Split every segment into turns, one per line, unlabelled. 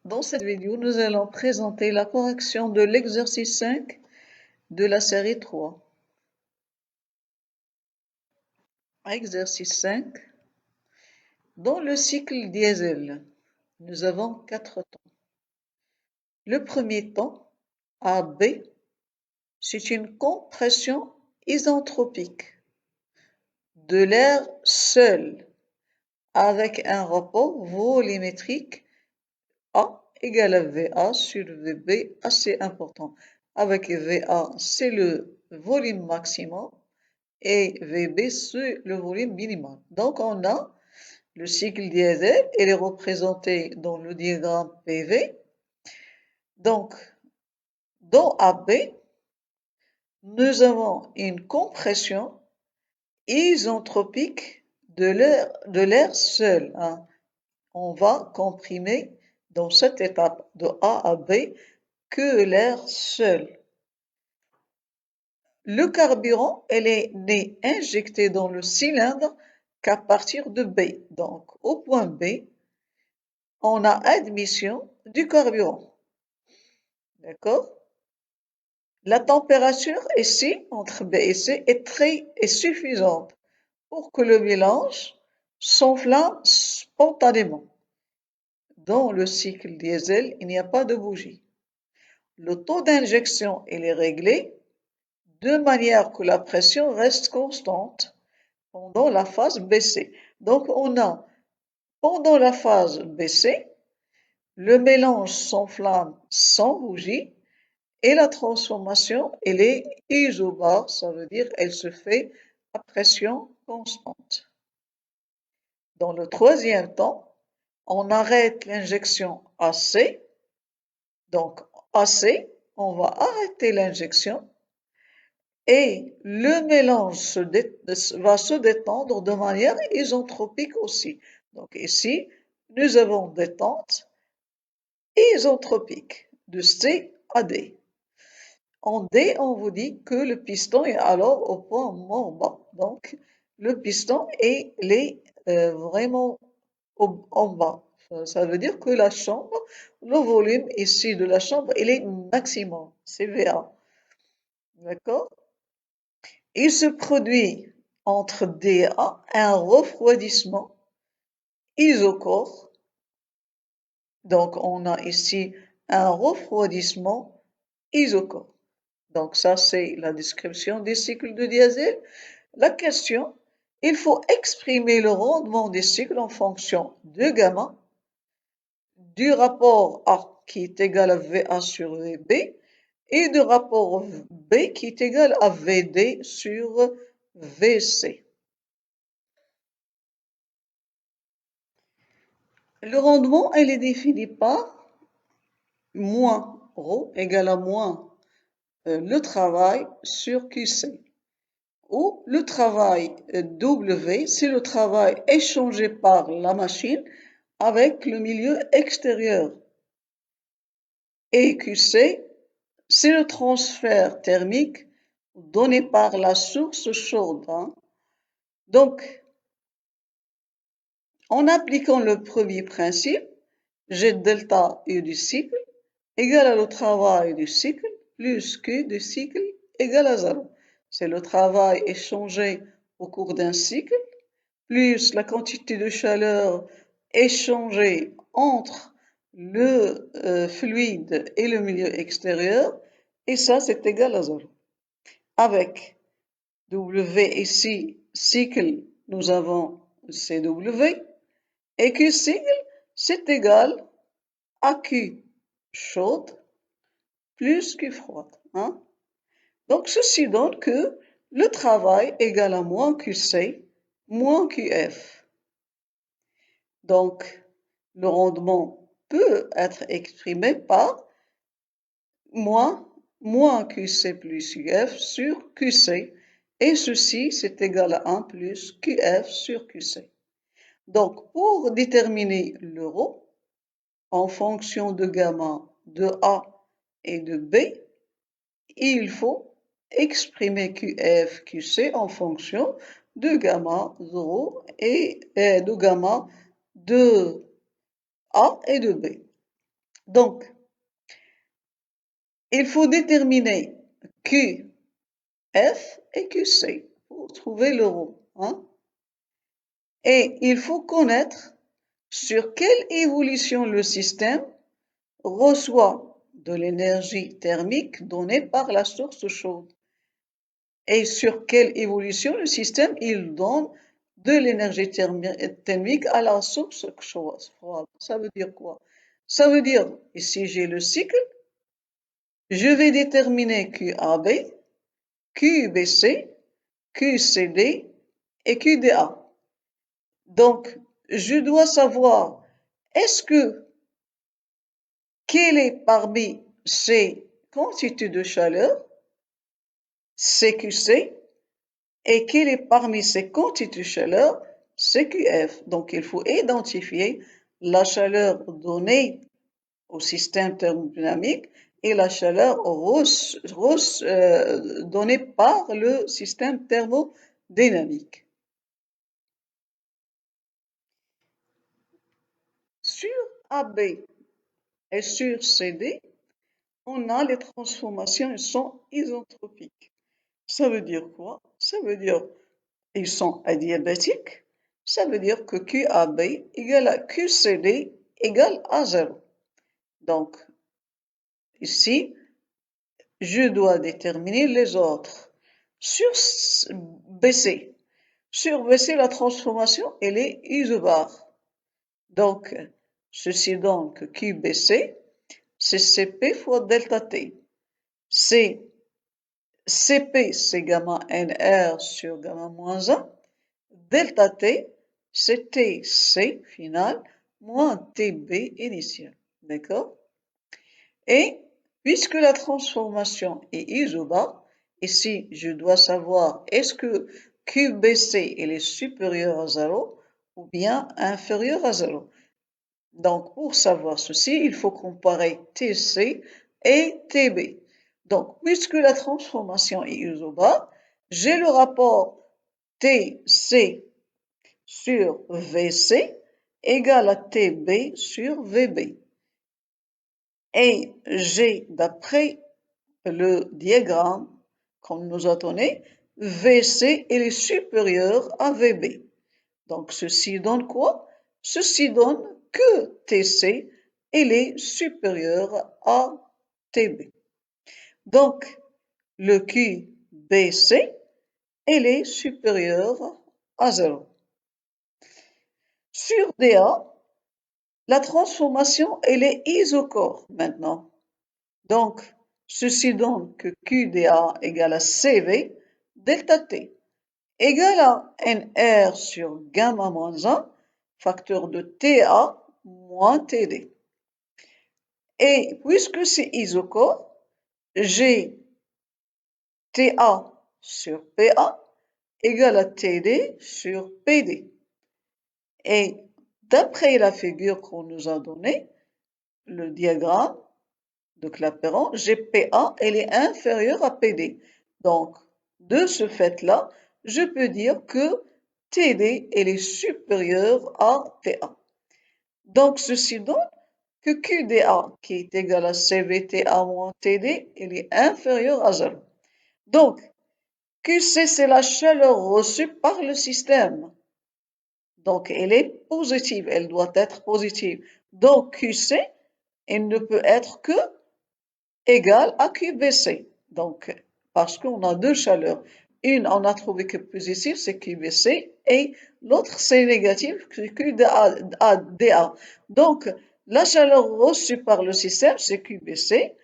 Dans cette vidéo, nous allons présenter la correction de l'exercice 5 de la série 3. Exercice 5. Dans le cycle diesel, nous avons 4 temps. Le premier temps, AB, c'est une compression isentropique de l'air seul avec un rapport volumétrique A égale à VA sur VB assez important. Avec VA, c'est le volume maximum et VB, c'est le volume minimal. Donc, on a le cycle diesel, il est représenté dans le diagramme PV. Donc, dans AB, nous avons une compression isentropique de l'air seul. On va comprimer dans cette étape de A à B que l'air seul. Le carburant, n'est injecté dans le cylindre qu'à partir de B. Donc, au point B, on a admission du carburant. D'accord? La température ici, entre B et C, est suffisante pour que le mélange s'enflamme spontanément. Dans le cycle diesel, il n'y a pas de bougie. Le taux d'injection, est réglé de manière que la pression reste constante pendant la phase BC. Donc, on a, pendant la phase BC, le mélange s'enflamme sans bougie et la transformation, elle est isobare, ça veut dire elle se fait à pression constante. Dans le troisième temps, on arrête l'injection AC. Donc, AC, on va arrêter l'injection et le mélange va se détendre de manière isentropique aussi. Donc ici, nous avons détente isentropique de C à D. En D, on vous dit que le piston est alors au point mort bas. Donc, le piston est vraiment en bas. Ça veut dire que la chambre, le volume ici de la chambre, il est maximum, c'est VA. D'accord? Il se produit entre D et A un refroidissement isochore. Donc, on a ici un refroidissement isochore. Donc, ça, c'est la description des cycles de diesel. La question, il faut exprimer le rendement des cycles en fonction de gamma, du rapport A qui est égal à VA sur VB et du rapport B qui est égal à VD sur VC. Le rendement, il est défini par moins ρ égale à moins le travail sur QC. Ou le travail W, c'est le travail échangé par la machine avec le milieu extérieur. Et QC, c'est le transfert thermique donné par la source chaude. Donc, en appliquant le premier principe, G delta U du cycle égale à le travail du cycle plus Q du cycle égale à 0. C'est le travail échangé au cours d'un cycle plus la quantité de chaleur échangée entre le fluide et le milieu extérieur, et ça c'est égal à 0. Avec W ici, cycle, nous avons CW, et Q cycle, c'est égal à Q chaude plus Q froide. Donc ceci donne que le travail égale à moins QC moins QF. Donc le rendement peut être exprimé par moins QC plus QF sur QC, et ceci c'est égal à 1 plus QF sur QC. Donc pour déterminer le ρ en fonction de gamma de A et de B, il faut exprimer QF, QC en fonction de gamma 0 et de gamma de A et de B. Donc, il faut déterminer QF et QC pour trouver le rho, hein. Et il faut connaître sur quelle évolution le système reçoit de l'énergie thermique donnée par la source chaude et sur quelle évolution le système il donne de l'énergie thermique à la source froide. Ça veut dire quoi? Ça veut dire, ici j'ai le cycle, je vais déterminer QAB, QBC, QCD et QDA. Donc, je dois savoir, est-ce que quelle est parmi ces quantités de chaleur, CQC, et quelle est parmi ces quantités de chaleur, CQF. Donc, il faut identifier la chaleur donnée au système thermodynamique et la chaleur donnée par le système thermodynamique. Sur AB et sur CD, on a les transformations, elles sont isentropiques. Ça veut dire quoi? Ça veut dire ils sont adiabatiques. Ça veut dire que QAB égale à QCD égale à 0. Donc, ici, je dois déterminer les autres. Sur BC, la transformation, elle est isobare. Donc, ceci donne que QBC, c'est CP fois delta T. CP, c'est gamma NR sur gamma moins 1. Delta T, c'est TC final moins TB initial. D'accord? Et puisque la transformation est isobare, ici je dois savoir est-ce que QBC est supérieur à 0 ou bien inférieur à 0. Donc pour savoir ceci, il faut comparer TC et TB. Donc puisque la transformation est isobare, j'ai le rapport TC sur VC égale à TB sur VB. Et j'ai, d'après le diagramme qu'on nous a donné, VC est supérieur à VB. Donc ceci donne quoi? Ceci donne que TC est supérieur à TB. Donc le QBC est supérieur à 0. Sur DA, la transformation elle est isocore maintenant. Donc, ceci donne que QDA égale à CV delta T égale à NR sur gamma moins 1, facteur de TA moins TD. Et puisque c'est isocore, j'ai TA sur PA égale à TD sur PD. Et d'après la figure qu'on nous a donnée, le diagramme de Clapeyron, GPA, elle est inférieure à PD. Donc, de ce fait-là, je peux dire que TD, elle est supérieure à TA. Donc, ceci donne que QDA, qui est égal à CVTA moins TD, elle est inférieure à 0. Donc, QC, c'est la chaleur reçue par le système. Donc, elle est positive, elle doit être positive. Donc, QC, elle ne peut être que égale à QBC. Donc, parce qu'on a deux chaleurs. Une, on a trouvé que positive, c'est QBC, et l'autre, c'est négatif, c'est QDA. Donc, la chaleur reçue par le système, c'est QBC,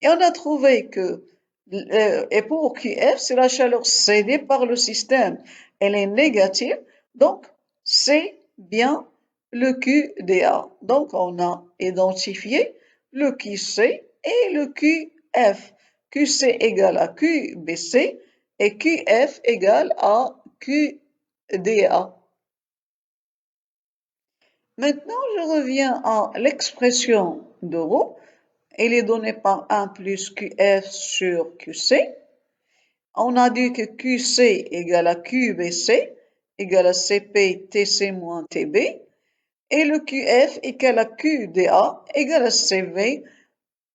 et on a trouvé que, et pour QF, c'est la chaleur cédée par le système. Elle est négative, donc c'est bien le QDA. Donc, on a identifié le QC et le QF. QC égale à QBC et QF égale à QDA. Maintenant, je reviens à l'expression de ρ. Elle est donnée par 1 plus QF sur QC. On a dit que QC égale à QBC égale à CP TC moins TB. et le QF égale à QDA égale à CV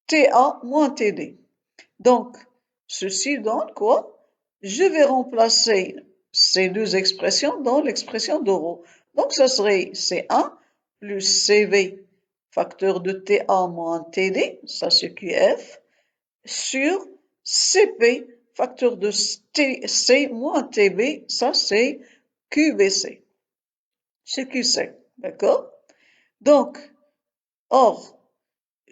TA moins TD. Donc, ceci donne quoi? Je vais remplacer ces deux expressions dans l'expression de rho. Donc, ça serait C1 plus CV facteur de TA moins TD, ça c'est QF, sur CP facteur de TC moins TB, ça c'est QBC. C'est QC, d'accord? Donc, or,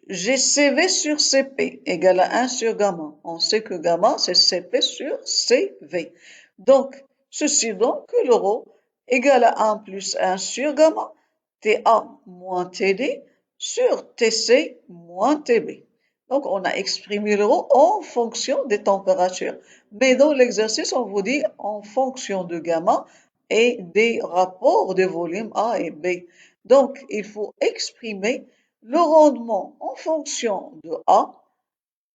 j'ai CV sur CP égale à 1 sur gamma. On sait que gamma, c'est CP sur CV. Donc, ceci donne que le rho égale à 1 plus 1 sur gamma, TA moins TD sur TC moins TB. Donc, on a exprimé le rho en fonction des températures. Mais dans l'exercice, on vous dit en fonction de gamma et des rapports de volume A et B. Donc, il faut exprimer le rendement en fonction de A,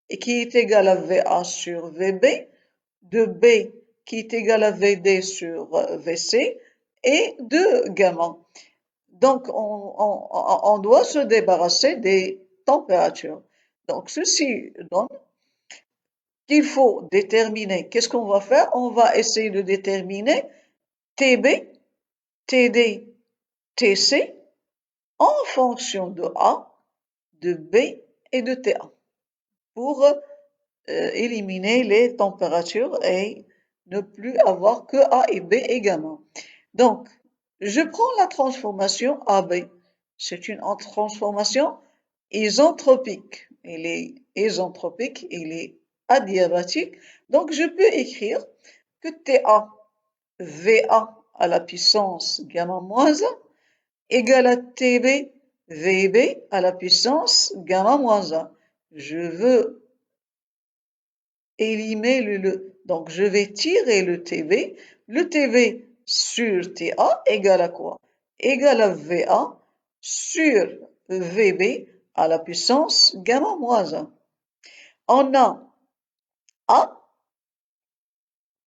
et qui est égal à VA sur VB, de B qui est égal à VD sur VC, et de gamma. Donc, on doit se débarrasser des températures. Donc, ceci donne qu'il faut déterminer. Qu'est-ce qu'on va faire? On va essayer de déterminer TB, TD, TC en fonction de A, de B et de TA pour éliminer les températures et ne plus avoir que A et B également. Donc, je prends la transformation AB. C'est une transformation isentropique. Elle est isentropique, elle est adiabatique. Donc, je peux écrire que TA, VA à la puissance gamma moins 1 égale à TB, VB à la puissance gamma moins 1. Je veux éliminer donc je vais tirer le TB. Le TB sur TA égale à quoi? Égale à VA sur VB à la puissance gamma moins 1. On a A,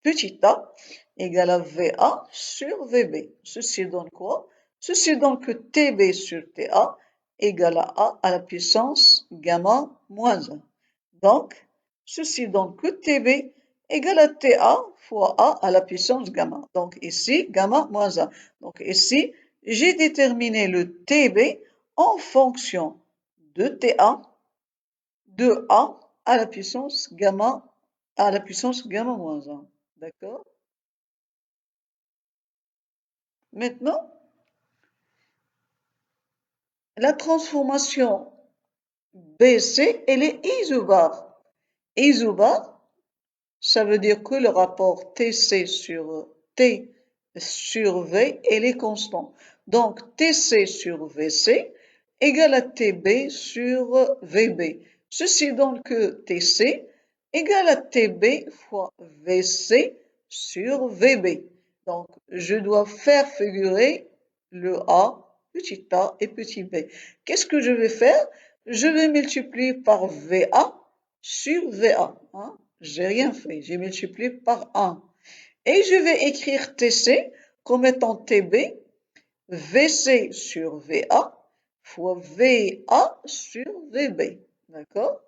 petit a, égale à VA sur VB. Ceci donne quoi? Ceci donne que TB sur TA égale à A à la puissance gamma moins 1. Donc, ceci donne que TB égale à TA fois A à la puissance gamma. Donc ici, gamma moins 1. Donc ici, j'ai déterminé le TB en fonction de TA, de A à la puissance gamma moins 1. D'accord? Maintenant, la transformation BC, elle est isobare. Isobare, ça veut dire que le rapport TC sur T sur V, elle est constant. Donc, TC sur VC égale à TB sur VB. Ceci donne que TC égale à TB fois VC sur VB. Donc, je dois faire figurer le A, petit a et petit b. Qu'est-ce que je vais faire? Je vais multiplier par VA sur VA. Hein? J'ai rien fait, j'ai multiplié par 1. Et je vais écrire TC comme étant TB, VC sur VA, fois VA sur VB. D'accord?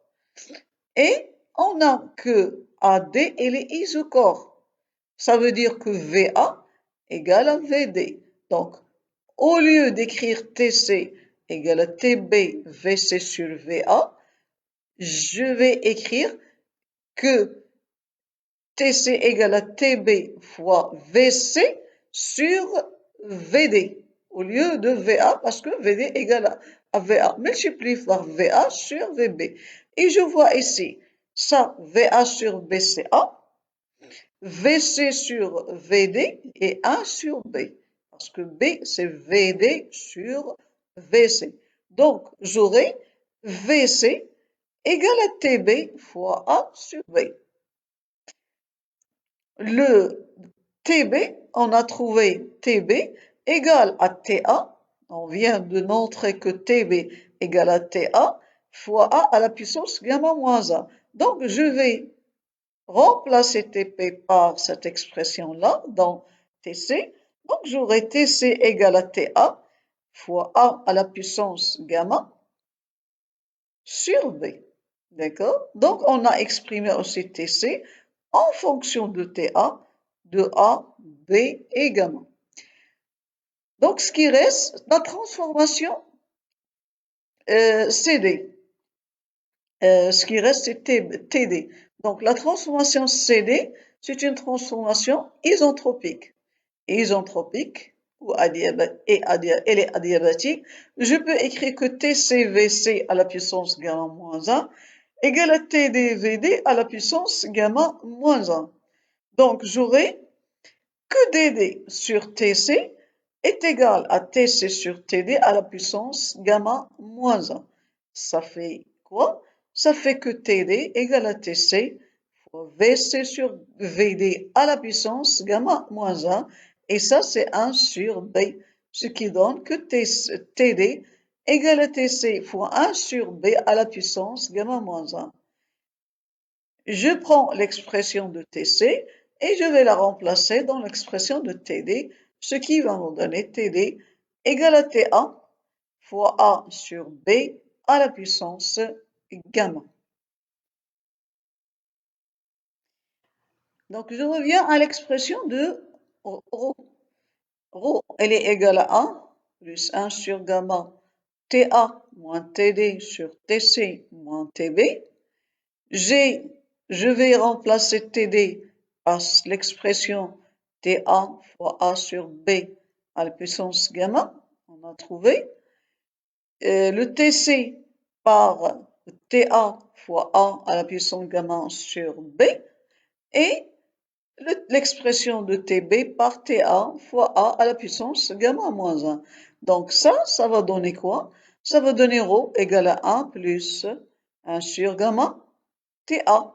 Et on a que AD, elle est isochore. Ça veut dire que VA égale à VD. Donc, au lieu d'écrire TC égale à TB VC sur VA, je vais écrire que TC égale à TB fois VC sur VD, au lieu de VA, parce que VD égale à VA. Multiplie par VA sur VB. Et je vois ici, ça, VA sur BCA, VC sur VD et 1 sur B. Parce que B, c'est VD sur VC. Donc, j'aurai VC égale à TB fois A sur B. Le TB, on a trouvé TB égale à TA. On vient de montrer que TB égale à TA fois A à la puissance gamma moins 1. Donc, je vais remplacer TP par cette expression-là dans TC. Donc, j'aurai TC égale à TA fois A à la puissance gamma sur B. D'accord? Donc, on a exprimé aussi TC en fonction de TA, de A, B et gamma. Donc, ce qui reste, la transformation CD. Ce qui reste, c'est TD. Donc, la transformation CD, c'est une transformation isentropique. Isentropique, ou elle est adiabatique. Je peux écrire que TCVC à la puissance gamma moins 1 égale à TDVD à la puissance gamma moins 1. Donc, j'aurai que DD sur TC est égal à TC sur TD à la puissance gamma moins 1. Ça fait quoi? Ça fait que TD égale à TC fois VC sur VD à la puissance gamma moins 1. Et ça, c'est 1 sur B, ce qui donne que TD égale à TC fois 1 sur B à la puissance gamma moins 1. Je prends l'expression de TC et je vais la remplacer dans l'expression de TD, ce qui va me donner TD égale à TA fois A sur B à la puissance gamma. Donc, je reviens à l'expression de ρ. Ρ, elle est égale à 1 plus 1 sur gamma TA moins TD sur TC moins TB. Je vais remplacer TD par l'expression TA fois A sur B à la puissance gamma. On a trouvé. Le TC par TA fois A à la puissance gamma sur B. Et l'expression de TB par TA fois A à la puissance gamma moins 1. Donc ça va donner quoi? Ça va donner ρ égale à 1 plus 1 sur gamma TA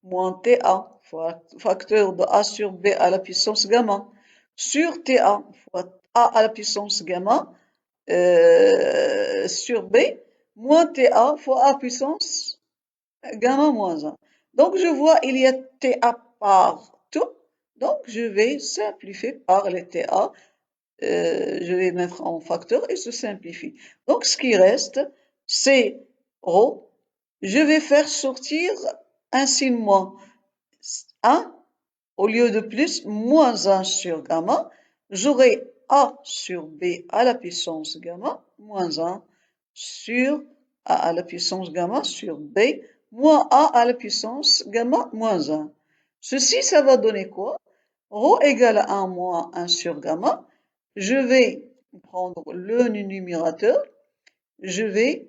moins TA fois facteur de A sur B à la puissance gamma sur TA fois A à la puissance gamma sur B moins TA fois A puissance gamma moins 1. Donc je vois il y a TA partout, donc je vais simplifier par les TA, je vais mettre en facteur et se simplifie. Donc ce qui reste c'est ρ, je vais faire sortir un signe moins. 1 au lieu de plus, moins 1 sur gamma, j'aurai A sur B à la puissance gamma, moins 1 sur A à la puissance gamma sur B, moins A à la puissance gamma, moins 1. Ceci, ça va donner quoi? Rho égale à 1 moins 1 sur gamma. Je vais prendre le numérateur, je vais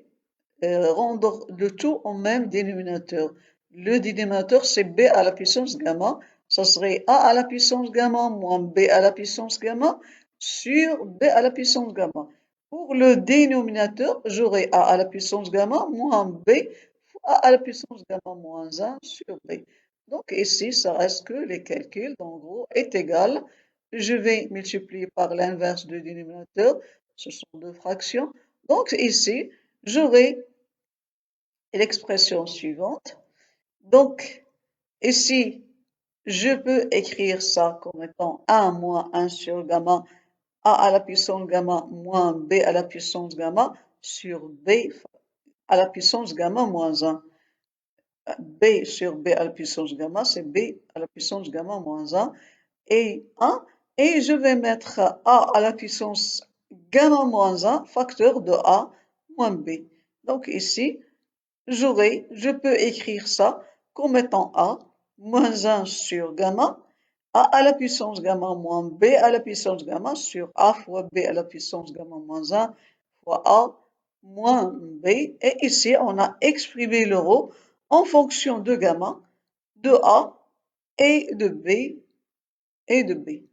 rendre le tout au même dénominateur. Le dénominateur, c'est B à la puissance gamma. Ça serait A à la puissance gamma moins B à la puissance gamma sur B à la puissance gamma. Pour le dénominateur, j'aurai A à la puissance gamma moins B fois A à la puissance gamma moins 1 sur B. Donc ici, ça reste que les calculs, en gros, est égal. Je vais multiplier par l'inverse du dénominateur. Ce sont deux fractions. Donc ici, j'aurai l'expression suivante. Donc, ici, je peux écrire ça comme étant 1 moins 1 sur gamma, A à la puissance gamma moins B à la puissance gamma sur B à la puissance gamma moins 1. B sur B à la puissance gamma, c'est B à la puissance gamma moins 1 et 1. Et je vais mettre A à la puissance gamma moins 1, facteur de A moins B. Donc ici, je peux écrire ça comme étant A moins 1 sur gamma, A à la puissance gamma moins B à la puissance gamma sur A fois B à la puissance gamma moins 1 fois A moins B. Et ici, on a exprimé le ρ en fonction de gamma, de A et de B et de B.